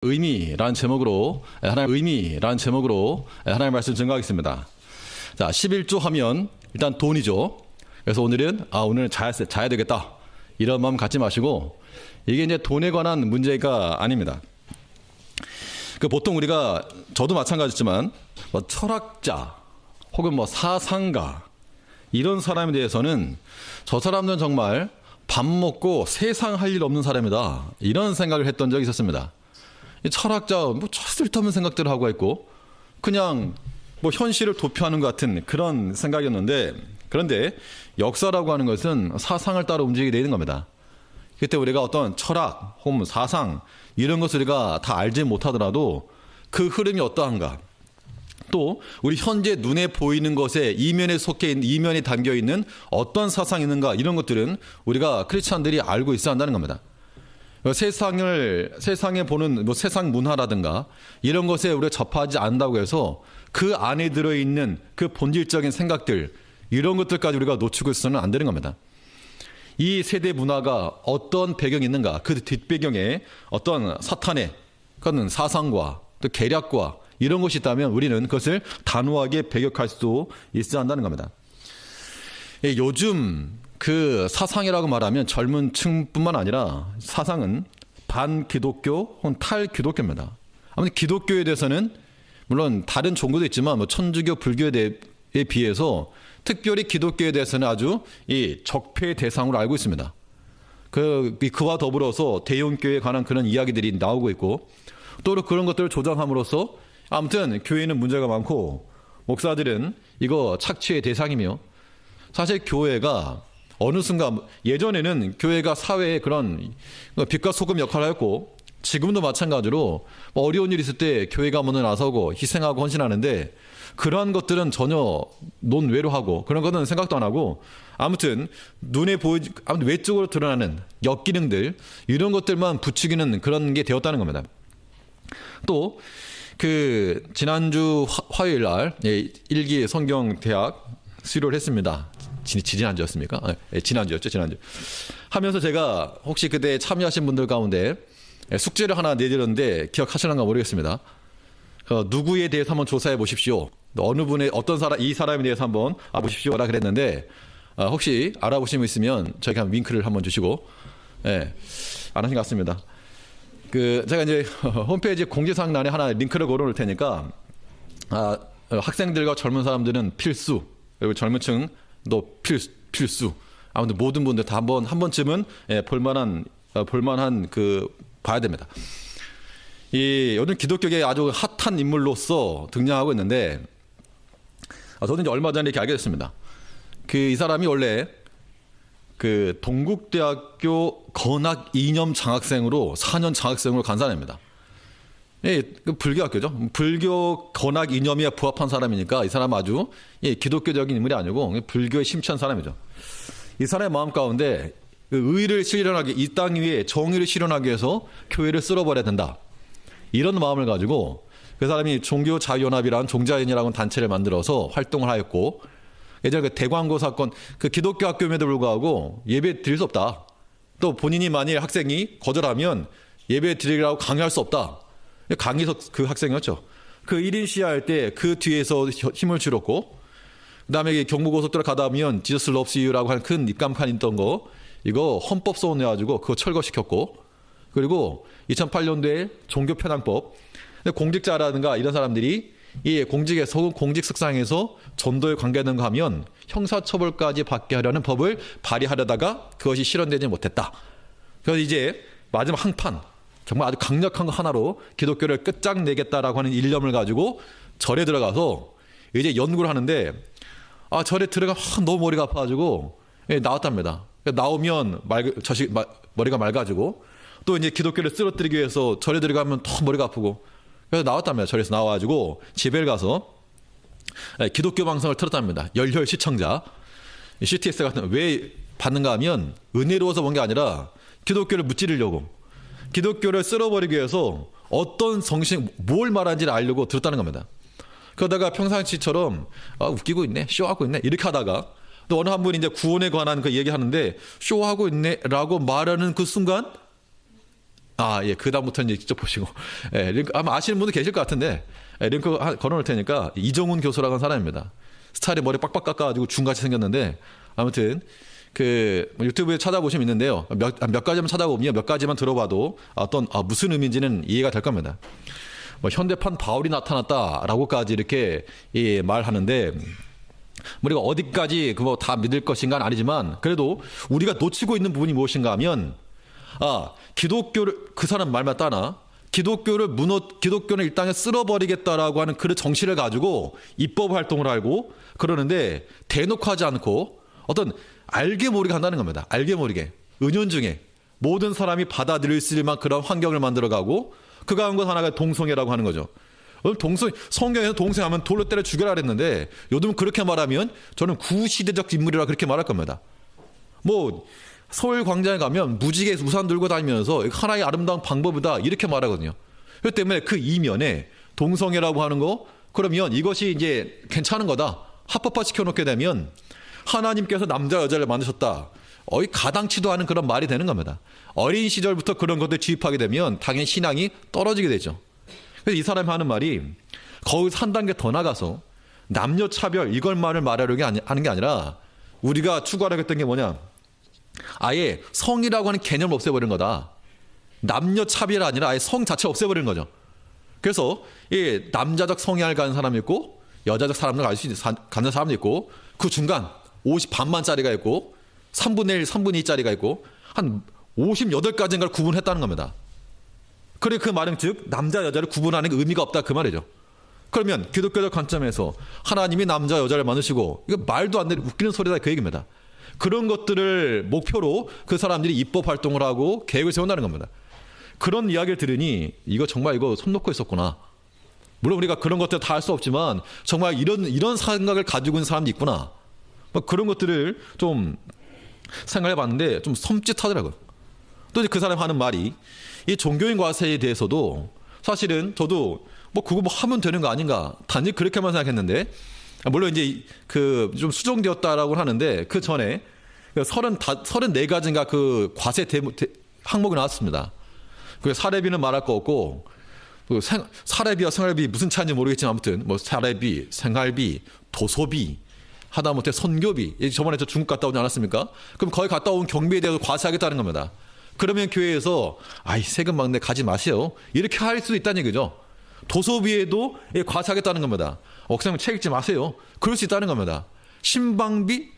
의미라는 제목으로 하나님의 말씀 증거하겠습니다. 자, 11조 하면 일단 돈이죠. 그래서 오늘은 오늘은 자야 되겠다 이런 마음 갖지 마시고, 이게 이제 돈에 관한 문제가 아닙니다. 보통 우리가, 저도 마찬가지지만 철학자 혹은 사상가 이런 사람에 대해서는 저 사람들은 정말 밥 먹고 세상 할 일 없는 사람이다 이런 생각을 했던 적이 있었습니다. 철학자 쓸데없는 생각들을 하고 있고 그냥 현실을 도피하는 것 같은 그런 생각이었는데, 그런데 역사라고 하는 것은 사상을 따라 움직이게 되는 겁니다. 그때 우리가 어떤 철학 혹은 사상 이런 것을 우리가 다 알지 못하더라도 그 흐름이 어떠한가, 또 우리 현재 눈에 보이는 것에 이면에 속해 있는, 이면에 담겨 있는 어떤 사상이 있는가, 이런 것들은 우리가 크리스찬들이 알고 있어야 한다는 겁니다. 세상에 보는 세상 문화라든가 이런 것에 우리가 접하지 않는다고 해서 그 안에 들어있는 그 본질적인 생각들, 이런 것들까지 우리가 놓치고 있어서는 안 되는 겁니다. 이 세대 문화가 어떤 배경이 있는가, 그 뒷배경에 어떤 사탄의 그런 사상과 또 계략과 이런 것이 있다면 우리는 그것을 단호하게 배격할 수도 있어야 한다는 겁니다. 요즘 그 사상이라고 말하면 젊은 층뿐만 아니라 사상은 반기독교 혹은 탈기독교입니다. 아무튼 기독교에 대해서는 물론 다른 종교도 있지만 천주교, 불교에 비해서 특별히 기독교에 대해서는 아주 적폐의 대상으로 알고 있습니다. 그와 더불어서 대형교회에 관한 그런 이야기들이 나오고 있고, 또 그런 것들을 조장함으로써 아무튼 교회는 문제가 많고 목사들은 이거 착취의 대상이며, 사실 교회가 어느 순간, 예전에는 교회가 사회에 그런 빛과 소금 역할을 했고 지금도 마찬가지로 어려운 일이 있을 때 교회가 먼저 나서고 희생하고 헌신하는데, 그러한 것들은 전혀 논외로 하고 그런 것은 생각도 안 하고, 아무튼 눈에 보이지, 아무튼 외적으로 드러나는 역기능들, 이런 것들만 부추기는 그런 게 되었다는 겁니다. 또 지난주 화요일 날 일기 성경대학 수료를 했습니다. 지난주였습니까? 네, 지난주 하면서 제가 혹시 그때 참여하신 분들 가운데 숙제를 하나 내드렸는데 기억하시는가 모르겠습니다. 누구에 대해서 한번 조사해 보십시오. 어느 분의 어떤 사람, 이 사람에 대해서 한번 보십시오라 그랬는데, 혹시 알아보신 분 있으면 저희가 윙크를 한번 주시고, 안 하신 것 같습니다. 제가 이제 홈페이지 공지사항란에 하나 링크를 걸어놓을 테니까, 학생들과 젊은 사람들은 필수, 그리고 젊은 층도 필수. 아무튼 모든 분들 다 한 번쯤은 볼만한 봐야 됩니다. 오늘 기독교계 아주 핫한 인물로서 등장하고 있는데, 저는 이제 얼마 전에 이렇게 알게 됐습니다. 이 사람이 원래 동국대학교 건학 2년 장학생으로 4년 장학생으로 간 사람입니다. 불교학교죠. 불교 건학 이념에 부합한 사람이니까 이 사람은 아주 기독교적인 인물이 아니고 불교에 심취한 사람이죠. 이 사람의 마음 가운데 의를 실현하기, 이 땅 위에 정의를 실현하기 위해서 교회를 쓸어버려야 된다, 이런 마음을 가지고 그 사람이 종교자유연합이라는 종자연이라는 단체를 만들어서 활동을 하였고, 예전에 대광고 사건, 기독교 학교임에도 불구하고 예배 드릴 수 없다, 또 본인이 만일 학생이 거절하면 예배 드리라고 강요할 수 없다, 강의석 그 학생이었죠. 1인 시위할 때 그 뒤에서 힘을 줄였고, 그 다음에 경부고속도로 가다 보면 Jesus loves you라고 하는 큰 입간판 있던 거, 이거 헌법소원 내가지고 그거 철거시켰고, 그리고 2008년도에 종교편향법, 공직자라든가 이런 사람들이 이 공직에서 혹은 공직석상에서 전도에 관계되는 거 하면 형사처벌까지 받게 하려는 법을 발의하려다가 그것이 실현되지 못했다. 그래서 이제 마지막 항판, 정말 아주 강력한 거 하나로 기독교를 끝장내겠다라고 하는 일념을 가지고 절에 들어가서 이제 연구를 하는데, 절에 들어가 너무 머리가 아파가지고 나왔답니다. 나오면 머리가 맑아지고, 또 이제 기독교를 쓰러뜨리기 위해서 절에 들어가면 더 머리가 아프고, 그래서 나왔답니다. 절에서 나와가지고 집에 가서 기독교 방송을 틀었답니다. 열혈 시청자, CTS 같은. 왜 받는가 하면 은혜로워서 본 게 아니라 기독교를 무찌르려고, 기독교를 쓸어버리기 위해서 어떤 뭘 말하는지를 알려고 들었다는 겁니다. 그러다가 평상시처럼 웃기고 있네, 쇼하고 있네, 이렇게 하다가 또 어느 한 분이 이제 구원에 관한 그 얘기하는데 쇼하고 있네라고 말하는 그 순간 예, 그 다음부터는 이제 직접 보시고. 예, 링크, 아마 아시는 분도 계실 것 같은데, 예, 링크 걸어놓을 테니까, 이종훈 교수라고 하는 사람입니다. 스타일이 머리 빡빡 깎아가지고 중같이 생겼는데, 아무튼, 유튜브에 찾아보시면 있는데요. 몇 가지만 찾아보면 몇 가지만 들어봐도 무슨 의미인지는 이해가 될 겁니다. 현대판 바울이 나타났다라고까지 이렇게 말하는데, 우리가 어디까지 그거 다 믿을 것인가는 아니지만, 그래도 우리가 놓치고 있는 부분이 무엇인가 하면, 기독교를, 그 사람 말만 따나, 기독교는 이 땅에 쓸어버리겠다라고 하는 그 정신을 가지고 입법 활동을 하고 그러는데 대놓고 하지 않고 알게 모르게 한다는 겁니다. 알게 모르게. 은연중에 모든 사람이 받아들일 수 있는 그런 환경을 만들어가고 그 가운데 하나가 동성애라고 하는 거죠. 성경에서 동성애하면 돌로 때려 죽여라 그랬는데 요즘 그렇게 말하면 저는 구시대적 인물이라 그렇게 말할 겁니다. 서울 광장에 가면 무지개 우산 들고 다니면서 하나의 아름다운 방법이다 이렇게 말하거든요. 그렇기 때문에 그 이면에 동성애라고 하는 거 그러면 이것이 이제 괜찮은 거다. 합법화 시켜놓게 되면 하나님께서 남자 여자를 만드셨다. 가당치도 않은 그런 말이 되는 겁니다. 어린 시절부터 그런 것들 주입하게 되면 당연히 신앙이 떨어지게 되죠. 그래서 이 사람이 하는 말이 거기서 한 단계 더 나가서 남녀차별 이걸만을 말하려고 하는 게 아니라 우리가 추구하려고 했던 게 뭐냐. 아예 성이라고 하는 개념을 없애버린 거다. 남녀차별이 아니라 아예 성 자체를 없애버린 거죠. 그래서 남자적 성향을 가진 사람이 있고 여자적 사람을 가진 사람도 있고 그 중간 50반만짜리가 있고 3분의 1, 3분의 2짜리가 있고 한 58가지인가를 구분했다는 겁니다. 그래 그 말은 즉 남자 여자를 구분하는 게 의미가 없다 그 말이죠. 그러면 기독교적 관점에서 하나님이 남자 여자를 만드시고 이거 말도 안 되는 웃기는 소리다 그 얘기입니다. 그런 것들을 목표로 그 사람들이 입법 활동을 하고 계획을 세운다는 겁니다. 그런 이야기를 들으니 이거 정말 이거 손 놓고 있었구나. 물론 우리가 그런 것들 다 할 수 없지만 정말 이런 생각을 가지고 있는 사람도 있구나. 그런 것들을 좀 생각해 봤는데 좀 섬찟하더라고요. 또 그 사람이 하는 말이 이 종교인 과세에 대해서도 사실은 저도 그거 하면 되는 거 아닌가 단지 그렇게만 생각했는데 물론 이제 좀 수정되었다라고 하는데 그 전에 34가지인가 그 과세 항목이 나왔습니다. 그 사례비는 말할 거 없고 사례비와 생활비 무슨 차이인지 모르겠지만 아무튼 사례비, 생활비, 도소비 하다못해 선교비 저번에 저 중국 갔다 오지 않았습니까? 그럼 거기 갔다 온 경비에 대해서 과세하겠다는 겁니다. 그러면 교회에서 세금 막내 가지 마세요 이렇게 할 수도 있다는 얘기죠. 도소비에도 과세하겠다는 겁니다. 목사님 책 읽지 마세요. 그럴 수 있다는 겁니다. 신방비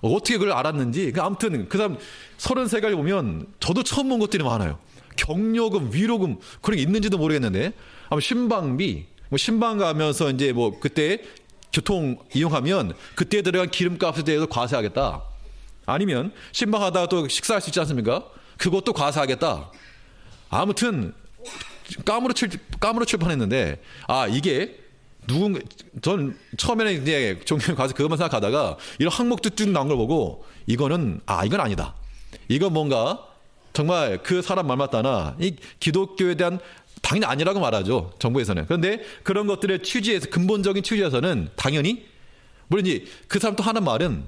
어떻게 그걸 알았는지 아무튼 그 사람 33가지 보면 저도 처음 본 것들이 많아요. 경료금, 위로금 그런 게 있는지도 모르겠는데 아마 신방비 신방 가면서 이제 그때 교통 이용하면 그때 들어간 기름값에 대해서 과세하겠다. 아니면 신방하다가 또 식사할 수 있지 않습니까? 그것도 과세하겠다. 아무튼 까무로 출판했는데 이게 전 처음에는 이제 종교 과세 그것만 생각하다가 이런 항목도 쭉 나온 걸 보고 이건 아니다. 이건 뭔가 정말 그 사람 말 맞다나 이 기독교에 대한 당연히 아니라고 말하죠. 정부에서는. 그런데 그런 것들의 취지에서 근본적인 취지에서는 당연히 물론 이제 그 사람 또 하는 말은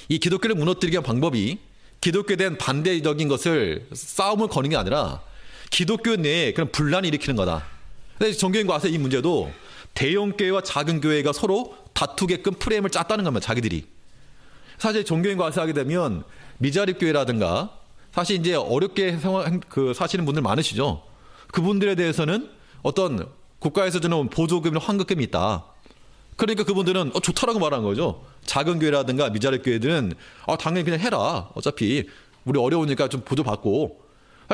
이 기독교를 무너뜨리기 위한 방법이 기독교에 대한 반대적인 것을 싸움을 거는 게 아니라 기독교 내에 그런 분란을 일으키는 거다. 근데 종교인 과세 이 문제도 대형 교회와 작은 교회가 서로 다투게끔 프레임을 짰다는 겁니다. 자기들이. 사실 종교인 과세하게 되면 미자립 교회라든가 사실 이제 어렵게 사시는 분들 많으시죠. 그분들에 대해서는 어떤 국가에서 주는 보조금이나 환급금이 있다. 그러니까 그분들은 좋다라고 말하는 거죠. 작은 교회라든가 미자립 교회들은 당연히 그냥 해라. 어차피 우리 어려우니까 좀 보조받고.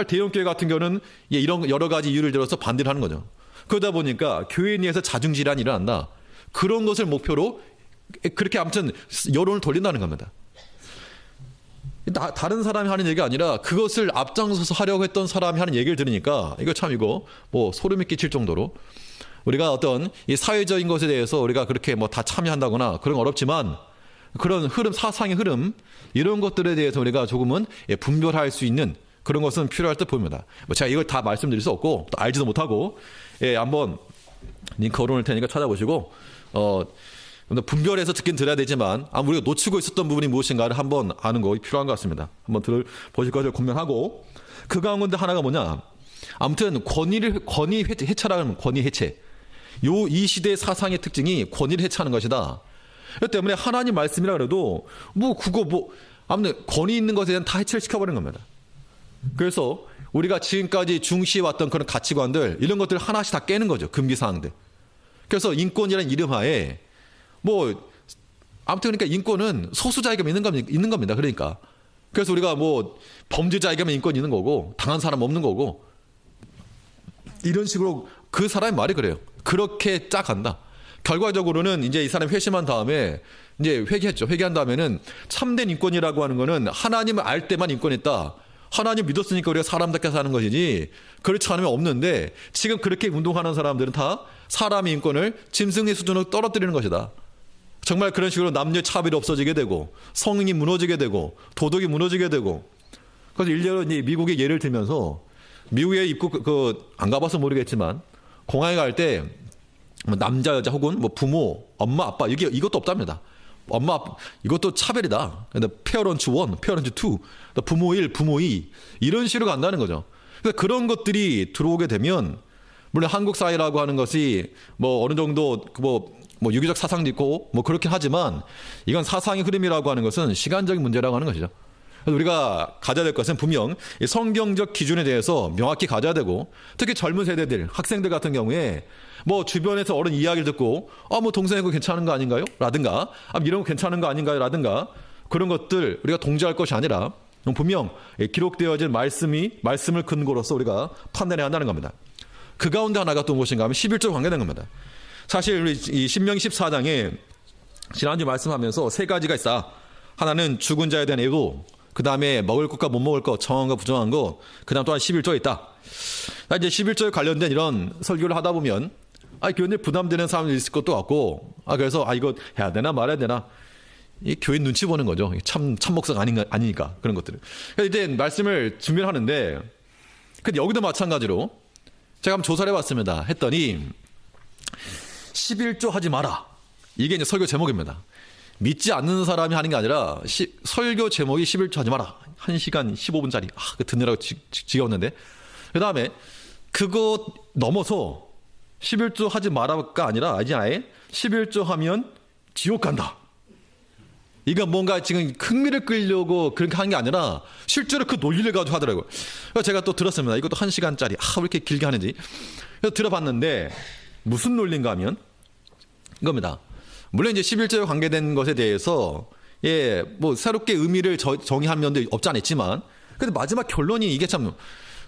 대형 교회 같은 경우는 이런 여러 가지 이유를 들어서 반대를 하는 거죠. 그러다 보니까 교회 내에서 자중질환이 일어난다. 그런 것을 목표로 그렇게 아무튼 여론을 돌린다는 겁니다. 다른 사람이 하는 얘기가 아니라 그것을 앞장서서 하려고 했던 사람이 하는 얘기를 들으니까 이거 소름이 끼칠 정도로 우리가 어떤 이 사회적인 것에 대해서 우리가 그렇게 다 참여한다거나 그런 건 어렵지만 그런 흐름, 사상의 흐름 이런 것들에 대해서 우리가 조금은 분별할 수 있는 그런 것은 필요할 듯 보입니다. 제가 이걸 다 말씀드릴 수 없고 또 알지도 못하고 한번 링크 걸어놓을 테니까 찾아보시고 분별해서 듣긴 들어야 되지만 우리가 놓치고 있었던 부분이 무엇인가를 한번 아는 거 필요한 것 같습니다. 한번 보실 것을 고민하고 그 가운데 하나가 뭐냐 아무튼 권위 해체라는 하면 권위 해체. 이 시대의 사상의 특징이 권위를 해체하는 것이다. 그렇기 때문에 하나님 말씀이라 그래도 아무튼 권위 있는 것에 대한 다 해체를 시켜버리는 겁니다. 그래서 우리가 지금까지 중시해왔던 그런 가치관들, 이런 것들을 하나씩 다 깨는 거죠. 금기사항들. 그래서 인권이라는 이름하에 아무튼 그러니까 인권은 소수자에게만 있는 겁니다. 그러니까. 그래서 우리가 범죄자에게만 인권이 있는 거고, 당한 사람 없는 거고, 이런 식으로 그 사람의 말이 그래요. 그렇게 쫙 간다. 결과적으로는 이제 이 사람이 회심한 다음에 이제 회개했죠. 회개한 다음에는 참된 인권이라고 하는 거는 하나님을 알 때만 인권이 있다. 하나님 믿었으니까 우리가 사람답게 사는 것이지 그렇지 않으면 없는데, 지금 그렇게 운동하는 사람들은 다 사람의 인권을 짐승의 수준으로 떨어뜨리는 것이다. 정말 그런 식으로 남녀 차별이 없어지게 되고, 성이 무너지게 되고, 도덕이 무너지게 되고. 그래서 일례로 미국의 예를 들면서, 미국에 입국 안 가봐서 모르겠지만 공항에 갈 때 남자 여자 혹은 부모 엄마 아빠 이것도 없답니다. 엄마 아빠 이것도 차별이다. 페어런츠 1, 페어런츠 2, 부모 1, 부모 2 이런 식으로 간다는 거죠. 그래서 그런 것들이 들어오게 되면, 물론 한국 사회라고 하는 것이 어느 정도 유교적 사상도 있고 그렇긴 하지만, 이건 사상의 흐름이라고 하는 것은 시간적인 문제라고 하는 것이죠. 그래서 우리가 가져야 될 것은 분명 성경적 기준에 대해서 명확히 가져야 되고, 특히 젊은 세대들, 학생들 같은 경우에 주변에서 어른 이야기를 듣고 동생이 그거 괜찮은 거 아닌가요? 라든가 이런 거 괜찮은 거 아닌가요? 라든가 그런 것들 우리가 동조할 것이 아니라 분명 기록되어진 말씀을 근거로서 우리가 판단해야 한다는 겁니다. 그 가운데 하나가 또 무엇인가 하면 11조 관계된 겁니다. 사실 우리 이 신명기 14장에 지난주 말씀하면서 세 가지가 있어. 하나는 죽은 자에 대한 애도, 그 다음에 먹을 것과 못 먹을 것, 정한 거 부정한 거, 그 다음 또한 11조에 있다. 이제 11조에 관련된 이런 설교를 하다 보면 교인들 부담되는 사람이 있을 것도 같고, 그래서 이거 해야 되나 말아야 되나, 이 교인 눈치 보는 거죠. 참 목사가 아니니까 그런 것들을. 그래서 이제 말씀을 준비를 하는데, 근데 여기도 마찬가지로 제가 한번 조사를 해봤습니다. 했더니 11조 하지 마라. 이게 이제 설교 제목입니다. 믿지 않는 사람이 하는 게 아니라 설교 제목이 11조 하지 마라. 1시간 15분짜리. 듣느라고 지겨웠는데. 그 다음에 그거 넘어서 11조 하지 마라가 아니라 이제 아예 11조 하면 지옥 간다. 이거 뭔가 지금 흥미를 끌려고 그렇게 한 게 아니라 실제로 그 논리를 가지고 하더라고요. 그래서 제가 또 들었습니다. 이것도 1시간짜리. 왜 이렇게 길게 하는지. 그래서 들어봤는데 무슨 논리인가 하면 이겁니다. 물론 이제 11조에 관계된 것에 대해서 새롭게 의미를 정의한 면도 없지 않았지만, 근데 마지막 결론이 이게 참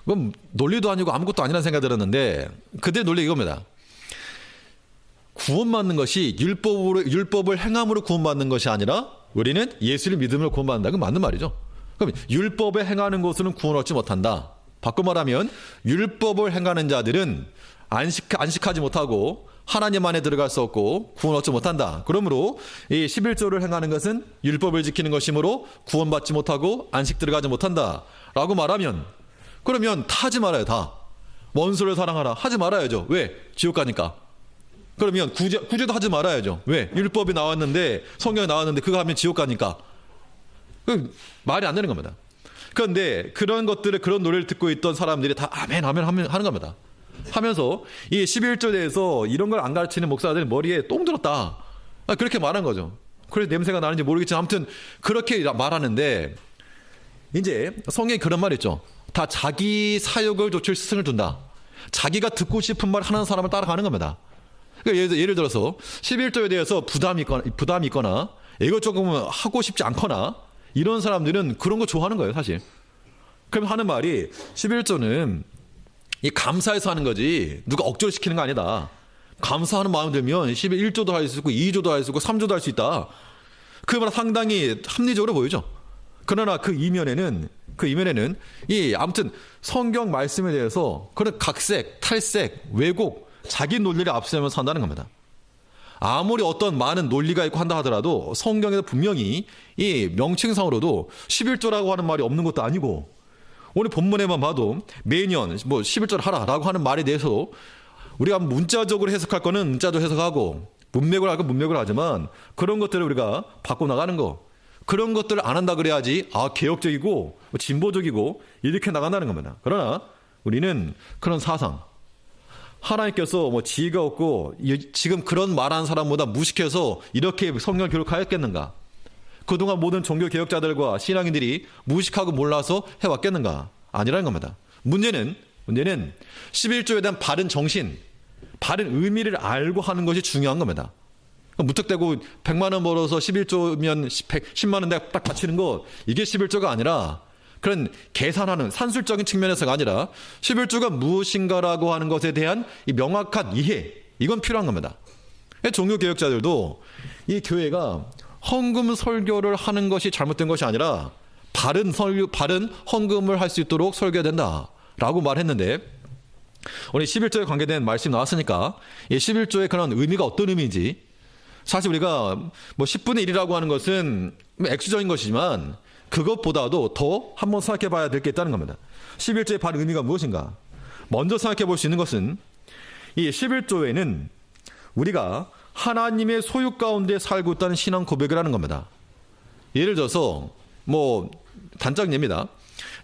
그건 논리도 아니고 아무것도 아니라는 생각이 들었는데, 그들의 논리 이겁니다. 구원받는 것이 율법을 행함으로 구원받는 것이 아니라 우리는 예수를 믿음으로 구원받는다. 그건 맞는 말이죠. 그럼 율법에 행하는 것으로는 구원 얻지 못한다. 바꿔 말하면 율법을 행하는 자들은 안식하지 못하고 하나님 안에 들어갈 수 없고 구원 얻지 못한다. 그러므로 이 11조를 행하는 것은 율법을 지키는 것이므로 구원받지 못하고 안식 들어가지 못한다 라고 말하면, 그러면 다 하지 말아요. 다 원수를 사랑하라 하지 말아야죠. 왜? 지옥 가니까. 그러면 구제도 하지 말아야죠. 왜? 율법이 나왔는데, 성경이 나왔는데 그거 하면 지옥 가니까. 말이 안 되는 겁니다. 그런데 그런 노래를 듣고 있던 사람들이 다 아멘 하는 겁니다. 하면서 이 11조에 대해서 이런 걸 안 가르치는 목사들은 머리에 똥 들었다. 그렇게 말한 거죠. 그래서 냄새가 나는지 모르겠지만 아무튼 그렇게 말하는데, 이제 성경에 그런 말 있죠. 다 자기 사욕을 좇을 스승을 둔다. 자기가 듣고 싶은 말 하는 사람을 따라가는 겁니다. 그러니까 예를 들어서 11조에 대해서 부담이 있거나 이것 조금 하고 싶지 않거나 이런 사람들은 그런 거 좋아하는 거예요, 사실. 그럼 하는 말이 11조는 이 감사해서 하는 거지 누가 억지로 시키는 거 아니다. 감사하는 마음 들면 11조도 할 수 있고 2조도 할 수 있고 3조도 할 수 있다. 그 말 상당히 합리적으로 보이죠. 그러나 그 이면에는 이 아무튼 성경 말씀에 대해서 그런 각색, 탈색, 왜곡, 자기 논리를 앞세우면서 산다는 겁니다. 아무리 어떤 많은 논리가 있고 한다 하더라도 성경에서 분명히 이 명칭상으로도 11조라고 하는 말이 없는 것도 아니고, 오늘 본문에만 봐도 매년 11조를 하라라고 하는 말에 대해서도 우리가 문자적으로 해석할 거는 문자적으로 해석하고 문맥으로 할 건 문맥으로 하지만 그런 것들을 우리가 바꿔나가는 거, 그런 것들을 안 한다 그래야지 개혁적이고 진보적이고 이렇게 나간다는 겁니다. 그러나 우리는 그런 사상, 하나님께서 뭐 지혜가 없고 지금 그런 말하는 사람보다 무식해서 이렇게 성경을 기록하였겠는가? 그동안 모든 종교개혁자들과 신앙인들이 무식하고 몰라서 해왔겠는가? 아니라는 겁니다. 문제는 11조에 대한 바른 정신, 바른 의미를 알고 하는 것이 중요한 겁니다. 무턱대고 100만 원 벌어서 11조면 10만 원 내가 딱 바치는 거, 이게 11조가 아니라 그런 계산하는 산술적인 측면에서가 아니라 11조가 무엇인가라고 하는 것에 대한 이 명확한 이해, 이건 필요한 겁니다. 종교개혁자들도 이 교회가 헌금 설교를 하는 것이 잘못된 것이 아니라 바른 헌금을 할 수 있도록 설교해야 된다라고 말했는데, 오늘 11조에 관계된 말씀 나왔으니까 이 11조의 그런 의미가 어떤 의미인지, 사실 우리가 뭐 10분의 1이라고 하는 것은 액수적인 것이지만 그것보다도 더 한번 생각해 봐야 될 게 있다는 겁니다. 11조의 바른 의미가 무엇인가? 먼저 생각해 볼 수 있는 것은 이 11조에는 우리가 하나님의 소유 가운데 살고 있다는 신앙 고백을 하는 겁니다. 예를 들어서 뭐 단적 예입니다.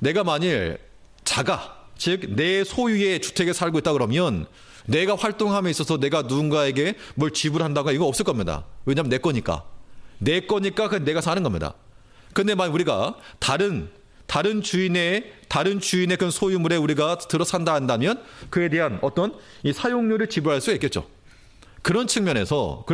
내가 만일 자가, 즉 내 소유의 주택에 살고 있다 그러면 내가 활동함에 있어서 내가 누군가에게 뭘 지불한다고 이거 없을 겁니다. 왜냐하면 내 거니까 그냥 내가 사는 겁니다. 근데 만약 우리가 다른 주인의 그런 소유물에 우리가 들어 산다 한다면 그에 대한 어떤 이 사용료를 지불할 수 있겠죠. 그런 측면에서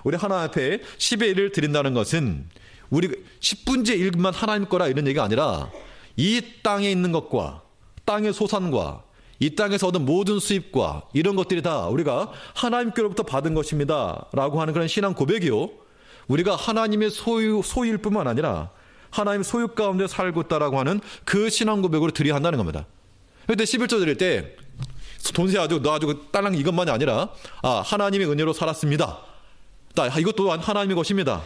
우리 하나님 앞에 10의 1을 드린다는 것은 우리 10분의 1만 하나님 거라 이런 얘기가 아니라 이 땅에 있는 것과 땅의 소산과 이 땅에서 얻은 모든 수입과 이런 것들이 다 우리가 하나님께로부터 받은 것입니다 라고 하는 그런 신앙 고백이요, 우리가 하나님의 소유일 뿐만 아니라 하나님의 소유 가운데 살고 있다라고 하는 그 신앙 고백으로 드려야 한다는 겁니다. 그런데 11조 드릴 때 돈세 너 아주 딸랑 이것만이 아니라 하나님의 은혜로 살았습니다. 이것 또한 하나님의 것입니다.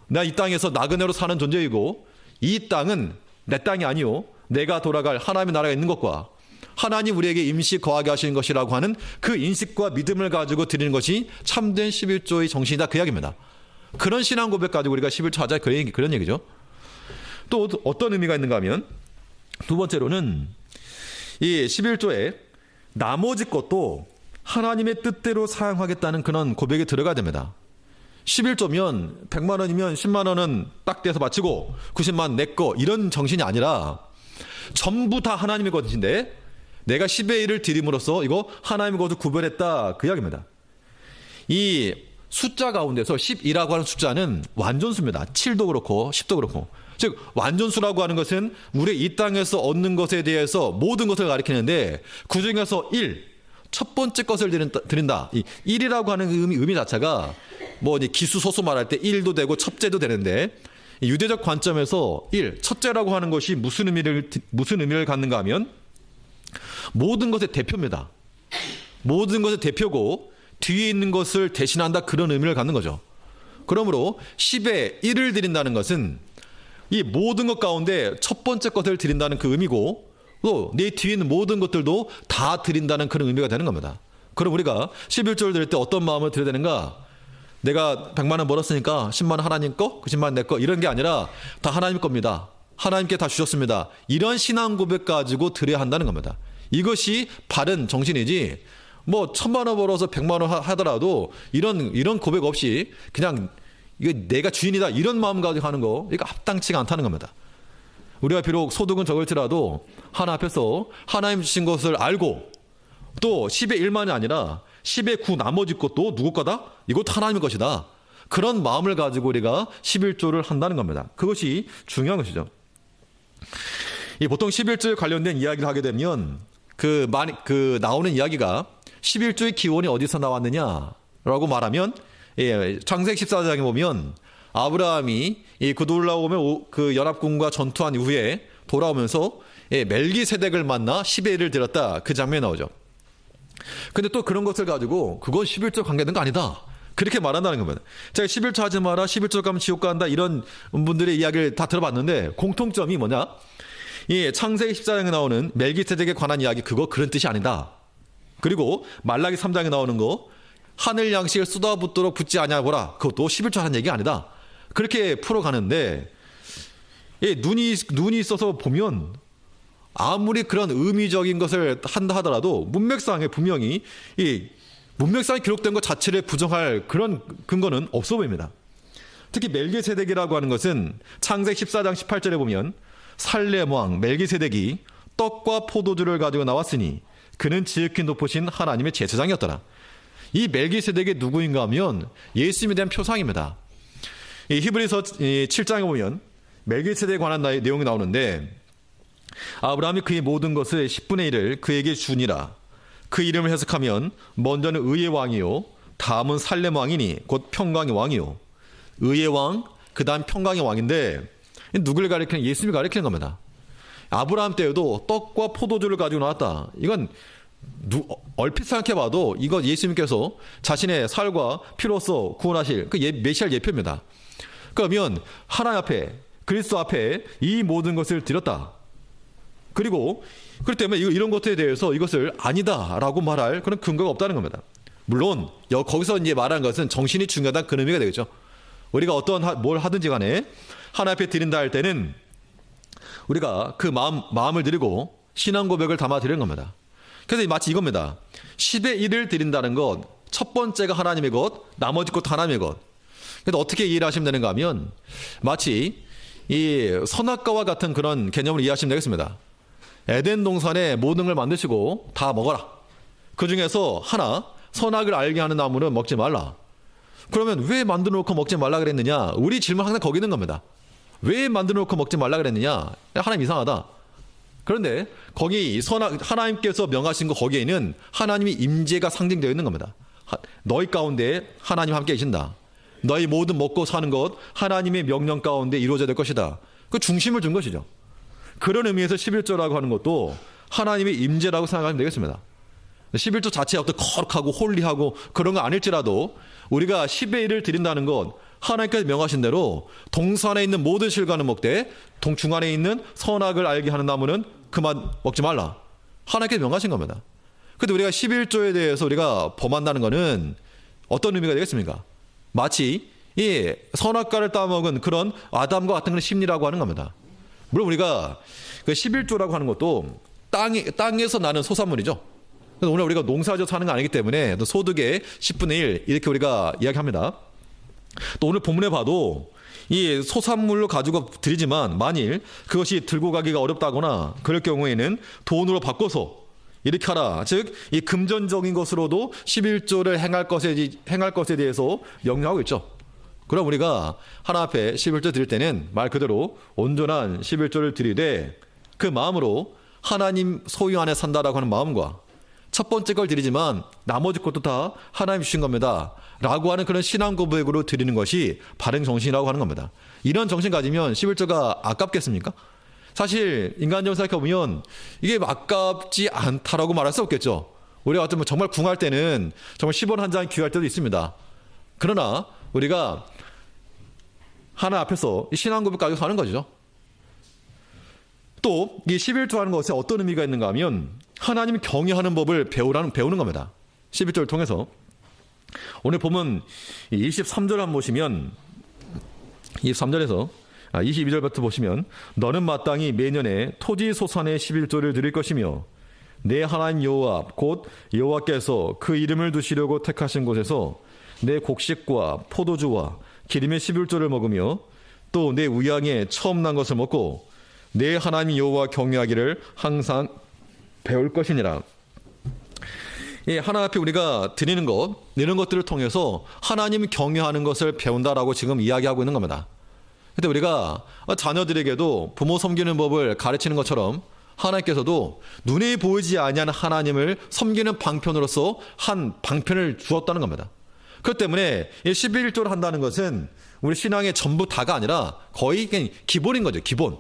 나 이 땅에서 나그네로 사는 존재이고 이 땅은 내 땅이 아니요 내가 돌아갈 하나님의 나라가 있는 것과 하나님 우리에게 임시 거하게 하시는 것이라고 하는 그 인식과 믿음을 가지고 드리는 것이 참된 11조의 정신이다, 그 이야기입니다. 그런 신앙 고백 가지고 우리가 11조 하자, 그런 얘기죠. 또 어떤 의미가 있는가 하면, 두 번째로는 이 11조에 나머지 것도 하나님의 뜻대로 사용하겠다는 그런 고백이 들어가야 됩니다. 11조면 100만 원이면 10만 원은 딱 떼서 바치고 90만 내 거, 이런 정신이 아니라 전부 다 하나님의 것인데 내가 10의 1을 드림으로써 이거 하나님의 것을 구별했다, 그 이야기입니다. 이 숫자 가운데서 10이라고 하는 숫자는 완전수입니다. 7도 그렇고 10도 그렇고. 즉 완전수라고 하는 것은 우리 이 땅에서 얻는 것에 대해서 모든 것을 가리키는데 그중에서 1, 첫 번째 것을 드린다. 이 1이라고 하는 의미 자체가 뭐 기수소수 말할 때 1도 되고 첩제도 되는데, 유대적 관점에서 1, 첫째라고 하는 것이 무슨 의미를 갖는가 하면 모든 것의 대표입니다. 모든 것의 대표고 뒤에 있는 것을 대신한다, 그런 의미를 갖는 거죠. 그러므로 10에 1을 드린다는 것은 이 모든 것 가운데 첫 번째 것을 드린다는 그 의미고, 또 내 뒤에 있는 모든 것들도 다 드린다는 그런 의미가 되는 겁니다. 그럼 우리가 11조를 드릴 때 어떤 마음을 드려야 되는가? 내가 100만 원 벌었으니까 10만 원 하나님 거, 90만 원 내 거, 이런 게 아니라 다 하나님 겁니다. 하나님께 다 주셨습니다. 이런 신앙 고백 가지고 드려야 한다는 겁니다. 이것이 바른 정신이지, 뭐 1000만 원 벌어서 100만 원 하더라도 이런 고백 없이 그냥 이거 내가 주인이다, 이런 마음 가지고 하는 거, 이거 합당치가 않다는 겁니다. 우리가 비록 소득은 적을지라도 하나 앞에서 하나님 주신 것을 알고 또 10의 1만이 아니라 10의 9 나머지 것도 누구 거다? 이것도 하나님의 것이다. 그런 마음을 가지고 우리가 11조를 한다는 겁니다. 그것이 중요한 것이죠. 보통 11조에 관련된 이야기를 하게 되면 나오는 이야기가 11조의 기원이 어디서 나왔느냐라고 말하면, 창세기 14장에 보면 아브라함이 그 놀라움의 그 연합군과 전투한 이후에 돌아오면서 멜기세덱을 만나 10의 1을 드렸다, 그 장면이 나오죠. 근데 또 그런 것을 가지고 그건 11조 관계된 거 아니다, 그렇게 말한다는 겁니다. 제가 11조 하지 마라, 11조 가면 지옥 간다, 이런 분들의 이야기를 다 들어봤는데 공통점이 뭐냐? 창세기 14장에 나오는 멜기세덱에 관한 이야기, 그거 그런 뜻이 아니다. 그리고 말라기 3장에 나오는 거, 하늘 양식을 쏟아붓도록 붓지 아니하보라, 그것도 11조 하는 얘기 아니다. 그렇게 풀어가는데, 눈이 있어서 보면 아무리 그런 의미적인 것을 한다 하더라도 문맥상에 분명히 이 문맥상에 기록된 것 자체를 부정할 그런 근거는 없어 보입니다. 특히 멜기세덱이라고 하는 것은 창세기 14장 18절에 보면 살렘 왕 멜기세덱이 떡과 포도주를 가지고 나왔으니 그는 지극히 높으신 하나님의 제사장이었더라. 이 멜기세덱이 누구인가 하면 예수님에 대한 표상입니다. 이 히브리서 7장에 보면 멜기세덱에 관한 내용이 나오는데 아브라함이 그의 모든 것의 10분의 1을 그에게 주니라. 그 이름을 해석하면 먼저는 의의 왕이요 다음은 살렘 왕이니 곧 평강의 왕이요. 의의 왕 그 다음 평강의 왕인데 누구를 가리키는 예수님을 가리키는 겁니다. 아브라함 때에도 떡과 포도주를 가지고 나왔다. 이건 얼핏 생각해봐도 이거 예수님께서 자신의 살과 피로써 구원하실 그 메시아 예표입니다. 그러면 하나님 앞에 그리스도 앞에 이 모든 것을 드렸다. 그리고 그렇기 때문에 이런 것에 대해서 이것을 아니다라고 말할 그런 근거가 없다는 겁니다. 물론 거기서 이제 말하는 것은 정신이 중요하다는 그런 의미가 되겠죠. 우리가 뭘 하든지 간에 하나님 앞에 드린다 할 때는 우리가 그 마음을 드리고 신앙 고백을 담아 드리는 겁니다. 그래서 마치 이겁니다. 10의 1을 드린다는 것, 첫 번째가 하나님의 것, 나머지 것도 하나님의 것. 그래서 어떻게 이해를 하시면 되는가 하면 마치 이 선악과와 같은 그런 개념을 이해하시면 되겠습니다. 에덴 동산에 모든 걸 만드시고 다 먹어라. 그 중에서 하나 선악을 알게 하는 나무는 먹지 말라. 그러면 왜 만들어 놓고 먹지 말라 그랬느냐? 우리 질문 항상 거기 있는 겁니다. 왜 만들어 놓고 먹지 말라 그랬느냐? 하나님 이상하다. 그런데 거기 하나님께서 명하신 거 거기에는 하나님의 임재가 상징되어 있는 겁니다. 너희 가운데 하나님 함께 계신다. 너희 모든 먹고 사는 것 하나님의 명령 가운데 이루어져야 될 것이다. 그 중심을 준 것이죠. 그런 의미에서 11조라고 하는 것도 하나님의 임재라고 생각하면 되겠습니다. 11조 자체가 어떤 거룩하고 홀리하고 그런 거 아닐지라도 우리가 10의 1을 드린다는 것 하나님께서 명하신 대로 동산에 있는 모든 실과는 먹되 동중간에 있는 선악을 알게 하는 나무는 그만 먹지 말라. 하나님께서 명하신 겁니다. 그런데 우리가 11조에 대해서 우리가 범한다는 것은 어떤 의미가 되겠습니까? 마치 이 선악과를 따먹은 그런 아담과 같은 그런 심리라고 하는 겁니다. 물론 우리가 그 11조라고 하는 것도 땅에서 나는 소산물이죠. 오늘 우리가 농사지어 사는 거 아니기 때문에 소득의 10분의 1 이렇게 우리가 이야기합니다. 또 오늘 본문에 봐도 이 소산물로 가지고 드리지만 만일 그것이 들고 가기가 어렵다거나 그럴 경우에는 돈으로 바꿔서 이렇게 하라. 즉 이 금전적인 것으로도 11조를 행할 것에 대해서 명령하고 있죠. 그럼 우리가 하나 앞에 11조 드릴 때는 말 그대로 온전한 11조를 드리되 그 마음으로 하나님 소유 안에 산다라고 하는 마음과 첫 번째 걸 드리지만 나머지 것도 다 하나님 주신 겁니다 라고 하는 그런 신앙 고백으로 드리는 것이 바른 정신이라고 하는 겁니다. 이런 정신 가지면 11조가 아깝겠습니까? 사실 인간적으로 생각해보면 이게 아깝지 않다라고 말할 수 없겠죠. 우리가 어쩌면 정말 궁할 때는 정말 10원 한 장 귀할 때도 있습니다. 그러나 우리가 하나 앞에서 신앙 고백 가지고 사는 거죠. 또 이 11조 하는 것에 어떤 의미가 있는가 하면 하나님 경외하는 법을 배우는 겁니다. 11조를 통해서 오늘 보면 23절 한번 보시면 23절에서 22절부터 보시면 너는 마땅히 매년에 토지 소산의 11조를 드릴 것이며 내 하나님 여호와 곧 여호와께서 그 이름을 두시려고 택하신 곳에서 내 곡식과 포도주와 기름의 11조를 먹으며 또 내 우양에 처음 난 것을 먹고 내 하나님 여호와 경외하기를 항상 배울 것이니라. 하나님 앞에 우리가 드리는 것 이런 것들을 통해서 하나님 경외하는 것을 배운다라고 지금 이야기하고 있는 겁니다. 근데 우리가 자녀들에게도 부모 섬기는 법을 가르치는 것처럼 하나님께서도 눈에 보이지 아니하는 하나님을 섬기는 방편으로서 한 방편을 주었다는 겁니다. 그렇기 때문에 11조를 한다는 것은 우리 신앙의 전부 다가 아니라 거의 그냥 기본인 거죠. 기본.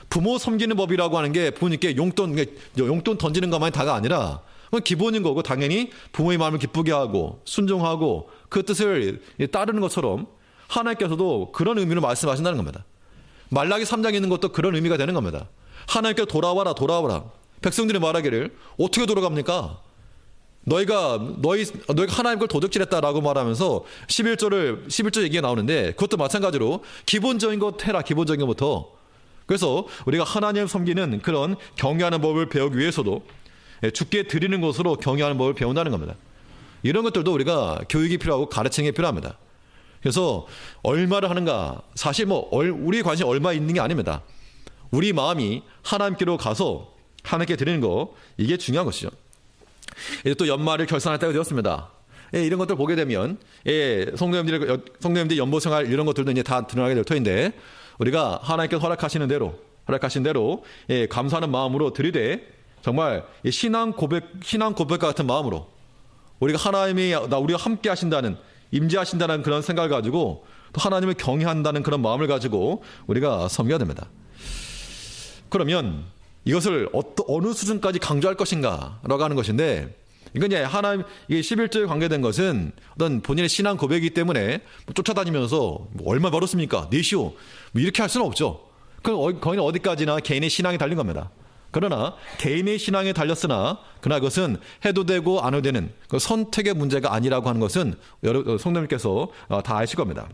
부모 섬기는 법이라고 하는 게 부모님께 용돈 던지는 것만이 다가 아니라 기본인 거고 당연히 부모의 마음을 기쁘게 하고 순종하고 그 뜻을 따르는 것처럼 하나님께서도 그런 의미로 말씀하신다는 겁니다. 말라기 3장에 있는 것도 그런 의미가 되는 겁니다. 하나님께 돌아와라. 백성들이 말하기를 어떻게 돌아갑니까? 너희가 하나님 걸 도적질했다라고 말하면서 11조 얘기가 나오는데 그것도 마찬가지로 기본적인 것 해라. 기본적인 것부터 그래서 우리가 하나님을 섬기는 그런 경외하는 법을 배우기 위해서도 주께 드리는 것으로 경외하는 법을 배운다는 겁니다. 이런 것들도 우리가 교육이 필요하고 가르침이 필요합니다. 그래서 얼마를 하는가, 사실 우리의 관심이 얼마 있는 게 아닙니다. 우리 마음이 하나님께로 가서 하나님께 드리는 거, 이게 중요한 것이죠. 이제 또 연말을 결산할 때가 되었습니다. 이런 것들 보게 되면 성도님들의 연보생활 이런 것들도 이제 다 드러나게 될 터인데, 우리가 하나님께서 허락하신 대로 감사하는 마음으로 드리되, 정말 신앙 고백과 같은 마음으로 우리가 우리가 함께 하신다는, 임재하신다는 그런 생각을 가지고 또 하나님을 경외한다는 그런 마음을 가지고 우리가 섬겨야 됩니다. 그러면 이것을 어느 수준까지 강조할 것인가라고 하는 것인데, 이건 이제 이게 11조에 관계된 것은 어떤 본인의 신앙 고백이기 때문에 쫓아다니면서 얼마 벌었습니까? 내시오. 이렇게 할 수는 없죠. 거기는 어디까지나 개인의 신앙이 달린 겁니다. 그러나 개인의 신앙에 달렸으나 그러나 그것은 해도 되고 안 해도 되는 그 선택의 문제가 아니라고 하는 것은 성도님께서 다 아실 겁니다.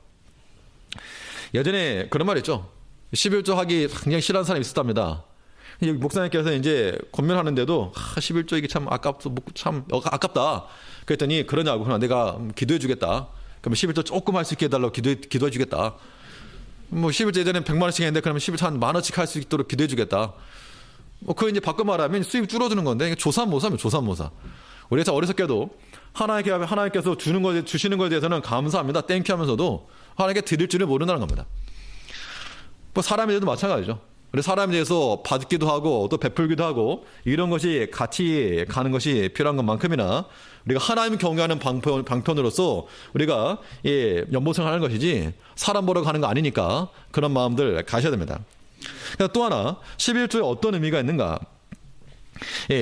예전에 그런 말 있죠. 11조 하기 굉장히 싫어하는 사람이 있었답니다. 목사님께서 이제 권면하는데도 11조 이게 참 아깝다. 그랬더니 그러냐고. 그러나 내가 기도해 주겠다. 그러면 11조 조금 할 수 있게 해달라고 기도해 주겠다. 11조 예전에 100만 원씩 했는데 그러면 11조 한 10,000원씩 할 수 있도록 기도해 주겠다. 그거 이제 바꿔 말하면 수입이 줄어드는 건데, 조삼모사입니다. 조삼모사. 우리가 참 어리석게도 하나님께서 주시는 것에 대해서는 감사합니다, 땡큐 하면서도 하나님께 드릴 줄을 모른다는 겁니다. 사람에 대해서도 마찬가지죠. 우리 사람에 대해서 받기도 하고 또 베풀기도 하고 이런 것이 같이 가는 것이 필요한 것만큼이나 우리가 하나님 경외하는 방편으로서 우리가 연보생활하는 것이지 사람 보러 가는 거 아니니까 그런 마음들 가셔야 됩니다. 또 하나 11조에 어떤 의미가 있는가?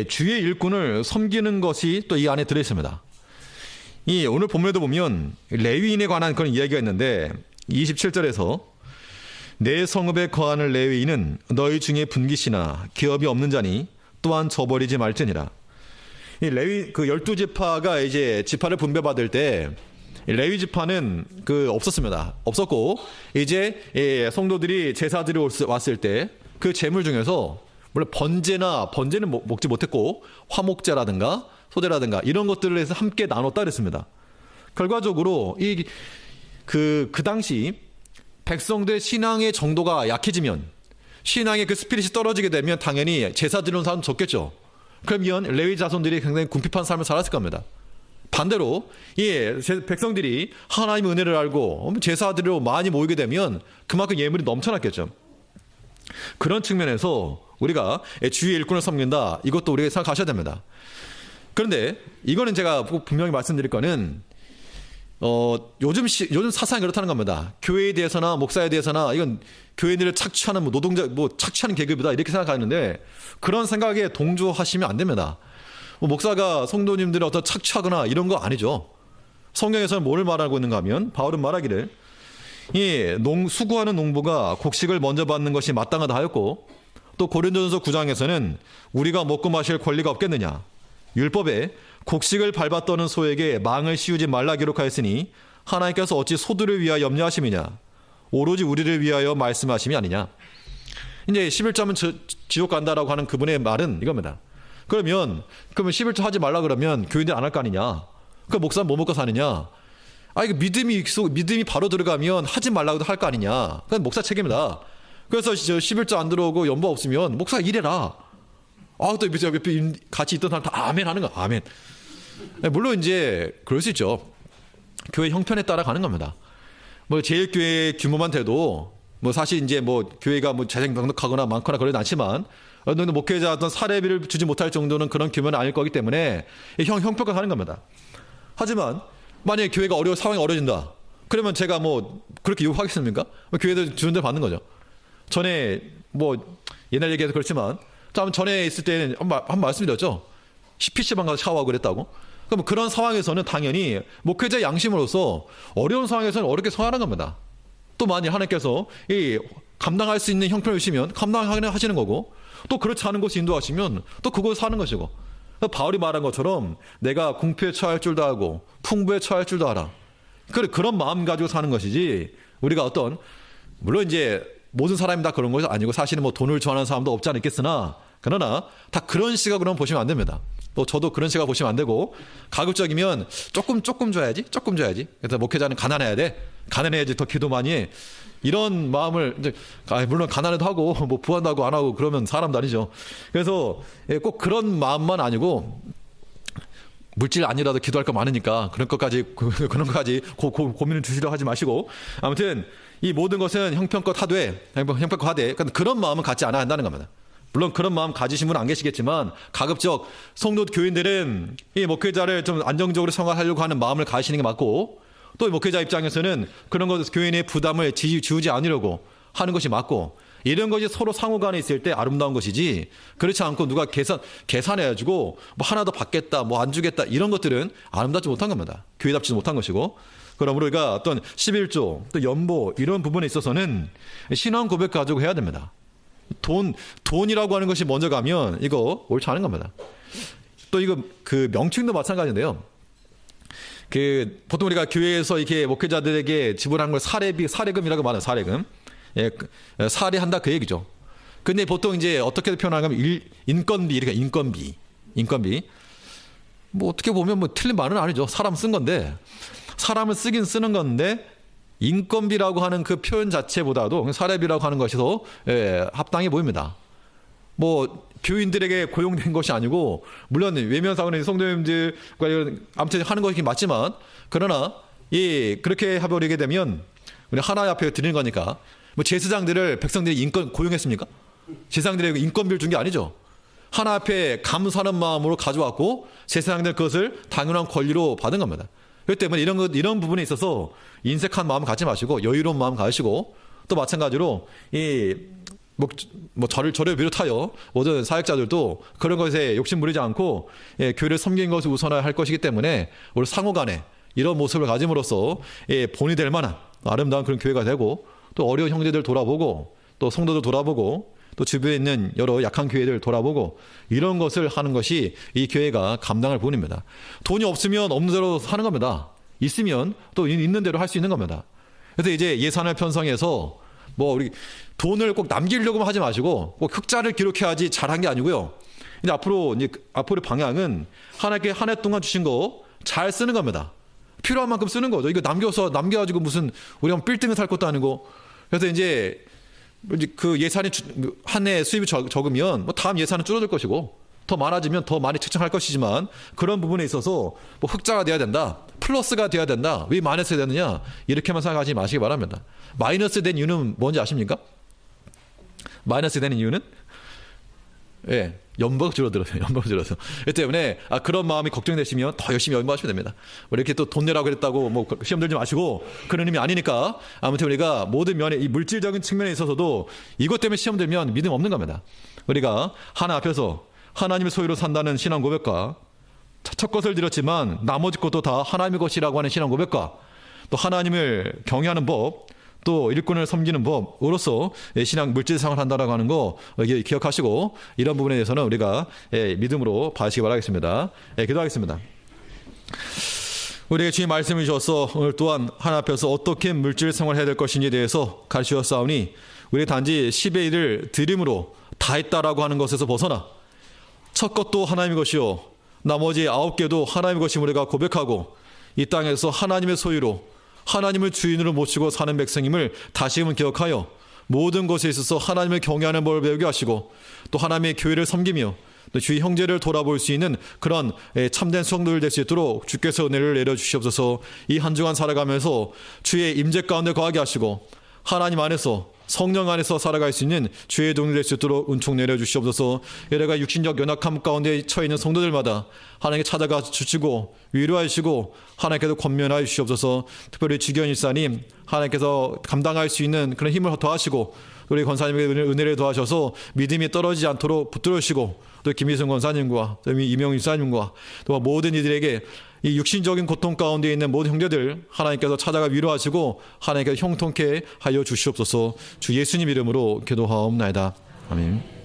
주의 일꾼을 섬기는 것이 또 이 안에 들어있습니다. 오늘 본문에도 보면 레위인에 관한 그런 이야기가 있는데 27절에서 내 성읍에 거하는 레위인은 너희 중에 분깃이나 기업이 없는 자니 또한 저버리지 말지니라. 이 레위 12지파가 이제 지파를 분배받을 때 레위 지파는 없었습니다. 없었고 이제 성도들이 제사들이 왔을 때 그 제물 중에서 물론 번제는 먹지 못했고 화목제라든가 소제라든가 이런 것들을 해서 함께 나눴다 그랬습니다. 결과적으로 그 당시 백성들의 신앙의 정도가 약해지면, 신앙의 그 스피릿이 떨어지게 되면 당연히 제사 드리는 사람 적겠죠. 그러면 레위 자손들이 굉장히 궁핍한 삶을 살았을 겁니다. 반대로 백성들이 하나님의 은혜를 알고 제사 드리러 많이 모이게 되면 그만큼 예물이 넘쳐났겠죠. 그런 측면에서 우리가 주의 일꾼을 섬긴다, 이것도 우리가 생각하셔야 됩니다. 그런데 이거는 제가 분명히 말씀드릴 거는 요즘 사상이 그렇다는 겁니다. 교회에 대해서나 목사에 대해서나 이건 교회인들을 착취하는 노동자 착취하는 계급이다 이렇게 생각하는데, 그런 생각에 동조하시면 안 됩니다. 목사가 성도님들을 어떤 착취하거나 이런 거 아니죠. 성경에서는 뭘 말하고 있는가 하면 바울은 말하기를 수고하는 농부가 곡식을 먼저 받는 것이 마땅하다 하였고, 또 고린도전서 9장에서는 우리가 먹고 마실 권리가 없겠느냐, 율법에 곡식을 밟았더는 소에게 망을 씌우지 말라 기록하였으니 하나님께서 어찌 소들을 위하여 염려하심이냐, 오로지 우리를 위하여 말씀하심이 아니냐. 이제 11조하면 지옥 간다라고 하는 그분의 말은 이겁니다. 그러면 11조 하지 말라 그러면 교인들 안 할 거 아니냐, 그 목사는 뭐 먹고 사느냐, 이거 믿음이 바로 들어가면 하지 말라고도 할 거 아니냐, 그건 목사 책임이다. 그래서 11조 안 들어오고 연보 없으면 목사 일해라. 또 옆에 같이 있던 사람 다 아멘 하는 거야. 아멘. 물론 이제 그럴 수 있죠. 교회 형편에 따라 가는 겁니다. 제일교회 규모만 돼도 사실 이제 교회가 재정 넉넉하거나 많거나 그러진 않지만 어느 정도 목회자 어떤 사례비를 주지 못할 정도는 그런 규모는 아닐 거기 때문에 형평가 하는 겁니다. 하지만 만약에 교회가 상황이 어려진다, 그러면 제가 그렇게 요구하겠습니까? 교회도 주는 대로 받는 거죠. 전에 옛날 얘기해서 그렇지만 전에 있을 때는 한 말씀드렸죠. PC방 가서 샤워하고 그랬다고. 그럼 그런 상황에서는 당연히 목회자 양심으로서 어려운 상황에서는 어렵게 성하는 겁니다. 또 만약 하나님께서 감당할 수 있는 형편을 주시면 감당하시는 거고, 또 그렇지 않은 곳에 인도하시면 또 그곳에 사는 것이고, 바울이 말한 것처럼 내가 궁핍에 처할 줄도 알고 풍부에 처할 줄도 알아. 그런 마음 가지고 사는 것이지, 우리가 물론 이제 모든 사람이 다 그런 것이 아니고 사실은 뭐 돈을 좋아하는 사람도 없지 않겠으나 그러나 다 그런 시각으로는 보시면 안 됩니다. 또 저도 그런 시각 보시면 안 되고 가급적이면 조금 줘야지. 그래서 목회자는 가난해야 돼. 가난해야지 더 기도 많이 해. 이런 마음을 이제 물론 가난해도 하고 뭐 부한도 하고 안 하고 그러면 사람도 아니죠. 그래서 꼭 그런 마음만 아니고 물질 아니라도 기도할 거 많으니까 그런 것까지 고민을 주시려 하지 마시고 아무튼 이 모든 것은 형편껏 하되 그런 마음은 갖지 않아야 한다는 겁니다. 물론 그런 마음 가지신 분은 안 계시겠지만 가급적 성도 교인들은 이 목회자를 좀 안정적으로 생활하려고 하는 마음을 가지시는 게 맞고 또 목회자 입장에서는 그런 것 교인의 부담을 지우지 않으려고 하는 것이 맞고 이런 것이 서로 상호간에 있을 때 아름다운 것이지 그렇지 않고 누가 계산해가지고 뭐 하나 더 받겠다 뭐 안 주겠다 이런 것들은 아름답지 못한 겁니다. 교회답지 못한 것이고 그러므로 우리가 어떤 11조 또 연보 이런 부분에 있어서는 신앙 고백 가지고 해야 됩니다. 돈이라고 하는 것이 먼저 가면 이거 옳지 않은 겁니다. 또 이거 그 명칭도 마찬가지인데요. 보통 우리가 교회에서 이렇게 목회자들에게 지불하는 걸 사례금이라고 말해요. 사례금. 예, 사례한다 그 얘기죠. 근데 보통 이제 어떻게 표현하냐면 인건비, 이렇게 인건비. 뭐 어떻게 보면 뭐 틀린 말은 아니죠. 사람 쓴 건데 사람을 쓰긴 쓰는 건데 인건비라고 하는 그 표현 자체보다도 사례비라고 하는 것이 더 합당해 보입니다. 뭐 교인들에게 고용된 것이 아니고 물론 외면상으로는 성도님들과 아무튼 하는 것이 맞지만 그러나 그렇게 해버리게 되면 우리 하나님 앞에 드리는 거니까 뭐 제사장들을 백성들이 고용했습니까? 제사장들에게 인건비를 준 게 아니죠. 하나 앞에 감사하는 마음으로 가져왔고 제사장들 그것을 당연한 권리로 받은 겁니다. 그렇기 때문에 이런 부분에 있어서 인색한 마음 갖지 마시고 여유로운 마음 가지시고 또 마찬가지로 저를 비롯하여 모든 사역자들도 그런 것에 욕심 부리지 않고 교회를 섬기는 것을 우선해야 할 것이기 때문에 우리 상호간에 이런 모습을 가짐으로써 본이 될 만한 아름다운 그런 교회가 되고 또 어려운 형제들 돌아보고 또 성도들 돌아보고 또 주변에 있는 여러 약한 교회들 돌아보고 이런 것을 하는 것이 이 교회가 감당할 부분입니다. 돈이 없으면 없는 대로 사는 겁니다. 있으면 또 있는 대로 할 수 있는 겁니다. 그래서 이제 예산을 편성해서 뭐 우리 돈을 꼭 남기려고만 하지 마시고 꼭 흑자를 기록해야지 잘한 게 아니고요. 이제 앞으로 방향은 하나님께 한 해 동안 주신 거 잘 쓰는 겁니다. 필요한 만큼 쓰는 거죠. 이거 남겨가지고 무슨 우리가 빌딩을 살 것도 아니고. 그래서 이제 그 예산이 한 해 수입이 적으면 뭐 다음 예산은 줄어들 것이고 더 많아지면 더 많이 측정할 것이지만 그런 부분에 있어서 뭐 흑자가 돼야 된다, 플러스가 돼야 된다, 왜 마이너스가 되느냐 이렇게만 생각하지 마시기 바랍니다. 마이너스 된 이유는 뭔지 아십니까? 마이너스 되는 이유는 연보가 줄어들어서. 그렇기 때문에 그런 마음이 걱정되시면 더 열심히 연보하시면 됩니다. 이렇게 또 돈 내라고 그랬다고 뭐 시험 들지 마시고 그런 의미 아니니까 아무튼 우리가 모든 면에 이 물질적인 측면에 있어서도 이것 때문에 시험 들면 믿음 없는 겁니다. 우리가 하나 앞에서 하나님의 소유로 산다는 신앙 고백과 첫 것을 드렸지만 나머지 것도 다 하나님의 것이라고 하는 신앙 고백과 또 하나님을 경외하는 법 또 일꾼을 섬기는 법으로서 신앙 물질 생활을 한다라고 하는 거 기억하시고 이런 부분에 대해서는 우리가 믿음으로 봐주시기 바라겠습니다. 기도하겠습니다. 우리에게 주님 말씀을 주셔서 오늘 또한 하나님 앞에서 어떻게 물질 생활을 해야 될 것인지에 대해서 가르치셨사오니 우리 단지 10의 1을 드림으로 다 했다라고 하는 것에서 벗어나 첫 것도 하나님의 것이요 나머지 9개도 하나님의 것임을 우리가 고백하고 이 땅에서 하나님의 소유로 하나님을 주인으로 모시고 사는 백성임을 다시금 기억하여 모든 것에 있어서 하나님을 경외하는 법을 배우게 하시고 또 하나님의 교회를 섬기며 또 주의 형제를 돌아볼 수 있는 그런 참된 성도들 될 수 있도록 주께서 은혜를 내려주시옵소서. 이 한 주간 살아가면서 주의 임재 가운데 거하게 하시고 하나님 안에서 성령 안에서 살아갈 수 있는 주의 동이 될 수 있도록 은총 내려주시옵소서. 여러가 육신적 연약함 가운데 처해 있는 성도들마다 하나님께 찾아가 주시고 위로하시고 하나님께서 권면하여 주시옵소서. 특별히 주기현 일사님 하나님께서 감당할 수 있는 그런 힘을 더하시고 우리 권사님에게 은혜를 더하셔서 믿음이 떨어지지 않도록 붙들으시고 또 김희승 권사님과 이명훈 일사님과 또 모든 이들에게 이 육신적인 고통 가운데 있는 모든 형제들 하나님께서 찾아가 위로하시고 하나님께서 형통케 하여 주시옵소서. 주 예수님 이름으로 기도하옵나이다. 아멘.